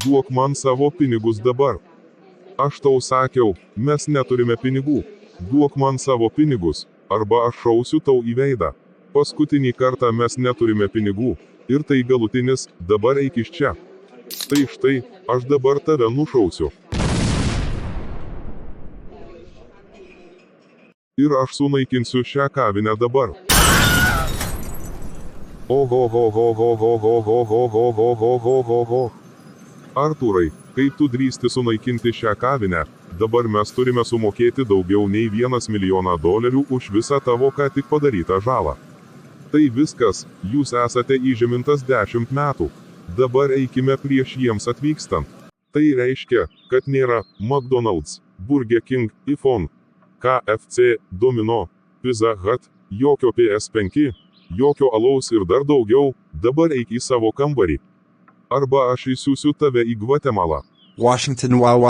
Duok man savo pinigus dabar. Aš tau sakiau, mes neturime pinigų. Duok man savo pinigus, arba aš šausiu tau į veidą. Paskutinį kartą mes neturime pinigų. Ir tai galutinis, dabar eik iš čia. Tai štai, aš dabar tave nušausiu. Ir aš sunaikinsiu šią kavinę dabar. Oho. Artūrai, kaip tu drįsti sunaikinti šią kavinę, dabar mes turime sumokėti daugiau nei $1 milijoną už visą tavo ką tik padarytą žalą. Tai viskas, jūs esate įžemintas 10 metų. Dabar eikime prieš jiems atvykstant. Tai reiškia, kad nėra McDonald's, Burger King, iPhone, KFC, Domino, Pizza Hut, jokio PS5, jokio alaus ir dar daugiau, dabar eik į savo kambarį. Arba aš įsiųsiu tave į Gvatemalą. Washington, wow.